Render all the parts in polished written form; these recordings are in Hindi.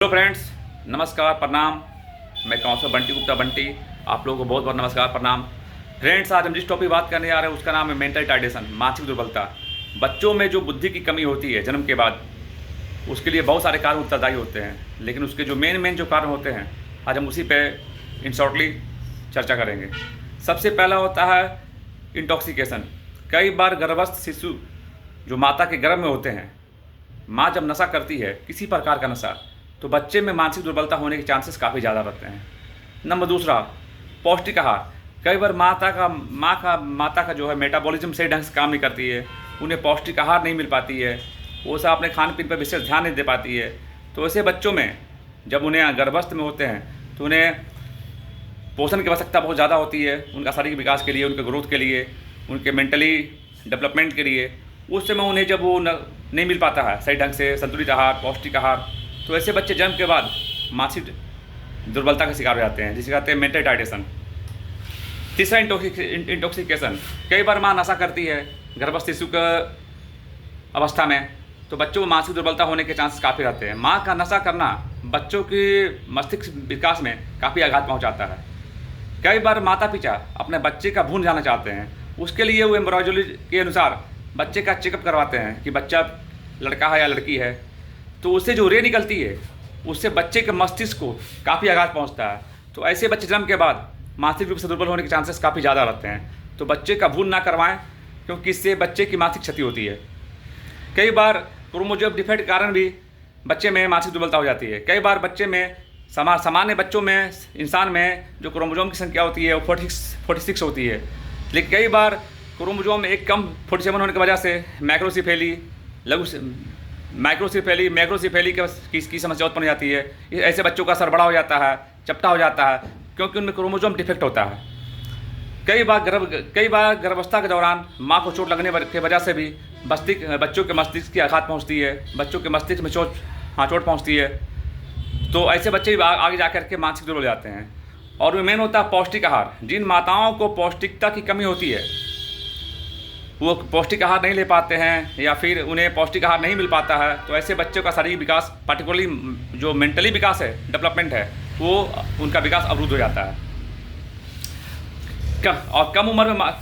हेलो फ्रेंड्स, नमस्कार, प्रणाम। मैं काउंसलर बंटी गुप्ता बंटी, आप लोगों को बहुत बहुत नमस्कार, प्रणाम। फ्रेंड्स, आज हम जिस टॉपिक बात करने आ रहे हैं उसका नाम है मेंटल रिटार्डेशन, मानसिक दुर्बलता। बच्चों में जो बुद्धि की कमी होती है जन्म के बाद, उसके लिए बहुत सारे कारण उत्तरदायी होते हैं, लेकिन उसके जो मेन जो कारण होते हैं आज हम उसी पे इन शॉर्टली चर्चा करेंगे। सबसे पहला होता है इंटॉक्सिकेशन। कई बार गर्भस्थ शिशु जो माता के गर्भ में होते हैं, माँ जब नशा करती है किसी प्रकार का नशा, तो बच्चे में मानसिक दुर्बलता होने के चांसेस काफ़ी ज़्यादा रहते हैं। नंबर दूसरा, पौष्टिक आहार। कई बार माता का जो है मेटाबॉलिज्म सही ढंग से काम नहीं करती है, उन्हें पौष्टिक आहार नहीं मिल पाती है, वो सब अपने खान पीन पर विशेष ध्यान नहीं दे पाती है। तो ऐसे बच्चों में जब उन्हें गर्भस्थ में होते हैं तो उन्हें पोषण की आवश्यकता बहुत ज़्यादा होती है, उनका शारीरिक विकास के लिए, उनके ग्रोथ के लिए, उनके मेंटली डेवलपमेंट के लिए। उस समय उन्हें जब वो नहीं मिल पाता है सही ढंग से संतुलित आहार, पौष्टिक आहार, तो ऐसे बच्चे जन्म के बाद मानसिक दुर्बलता का शिकार हो जाते हैं, जिसे कहते हैं मेंटल रिटार्डेशन। तीसरा, इंटॉक्सिकेशन। कई बार माँ नशा करती है गर्भस्थ शिशु का अवस्था में, तो बच्चों में मानसिक दुर्बलता होने के चांसेस काफ़ी रहते हैं। माँ का नशा करना बच्चों के मस्तिष्क विकास में काफ़ी आघात पहुँचाता है। कई बार माता पिता अपने बच्चे का भून जाना चाहते हैं, उसके लिए वो एम्ब्रायोलॉजी के अनुसार बच्चे का चेकअप करवाते हैं कि बच्चा लड़का है या लड़की है। तो उससे जो रे निकलती है उससे बच्चे के मस्तिष्क को काफ़ी आघात पहुंचता है। तो ऐसे बच्चे जन्म के बाद मानसिक रूप से दुर्बल होने के चांसेस काफ़ी ज़्यादा रहते हैं। तो बच्चे का भूल ना करवाएं, क्योंकि इससे बच्चे की मानसिक क्षति होती है। कई बार क्रोमोसोम डिफेक्ट के कारण भी बच्चे में मानसिक दुर्बलता हो जाती है। कई बार बच्चे में सामान्य बच्चों में, इंसान में जो क्रोमोसोम की संख्या होती है वो 46 होती है, लेकिन कई बार क्रोमोसोम एक कम 47 होने की वजह से मैक्रोसिफेली की समस्या उत्पन्न हो जाती है। ऐसे बच्चों का सर बड़ा हो जाता है, चपटा हो जाता है, क्योंकि उनमें क्रोमोसोम डिफेक्ट होता है। कई बार गर्भावस्था के दौरान माँ को चोट लगने की वजह से भी बच्चों के मस्तिष्क की आघात पहुँचती है, बच्चों के मस्तिष्क में चोट पहुँचती है। तो ऐसे बच्चे भी आगे जा कर के मानसिक दुर्बल हो जाते हैं। और मेन होता है पौष्टिक आहार। जिन माताओं को पौष्टिकता की कमी होती है, वो पौष्टिक आहार नहीं ले पाते हैं या फिर उन्हें पौष्टिक आहार नहीं मिल पाता है, तो ऐसे बच्चों का शारीरिक विकास, पार्टिकुलरली जो मेंटली विकास है, डेवलपमेंट है, वो उनका विकास अवरुद्ध हो जाता है। कम उम्र में माँ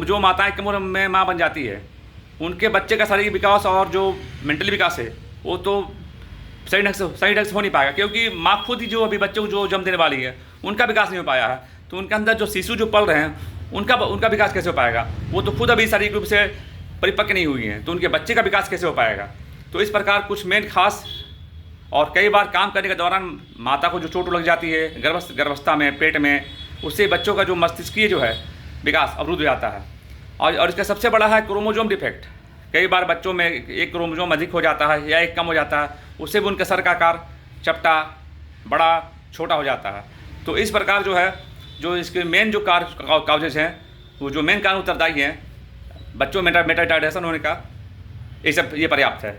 जो माताएं कम उम्र में माँ बन जाती है, उनके बच्चे का शारीरिक विकास और जो मेंटली विकास है वो तो सही ढंग से हो नहीं पाएगा, क्योंकि माँ खुद ही जो अभी बच्चों को जो जन्म देने वाली है उनका विकास नहीं हो पाया है। तो उनके अंदर जो शिशु जो पल रहे हैं उनका विकास कैसे हो पाएगा? वो तो खुद अभी शारीरिक रूप से परिपक्व नहीं हुई हैं, तो उनके बच्चे का विकास कैसे हो पाएगा? तो इस प्रकार कुछ मेन खास, और कई बार काम करने के दौरान माता को जो चोट लग जाती है गर्भावस्था में, पेट में, उससे बच्चों का जो मस्तिष्कीय जो है विकास अवरुद्ध हो जाता है। और इसका सबसे बड़ा है क्रोमोसोम डिफेक्ट। कई बार बच्चों में एक क्रोमोसोम अधिक हो जाता है या एक कम हो जाता है, उससे भी उनका सर का आकार चपटा, बड़ा, छोटा हो जाता है। तो इस प्रकार जो है, जो इसके मेन जो काउजेज हैं, वो जो मेन कारण उत्तरदायी हैं बच्चों में मेंटल रिटार्डेशन होने का, ये पर्याप्त है।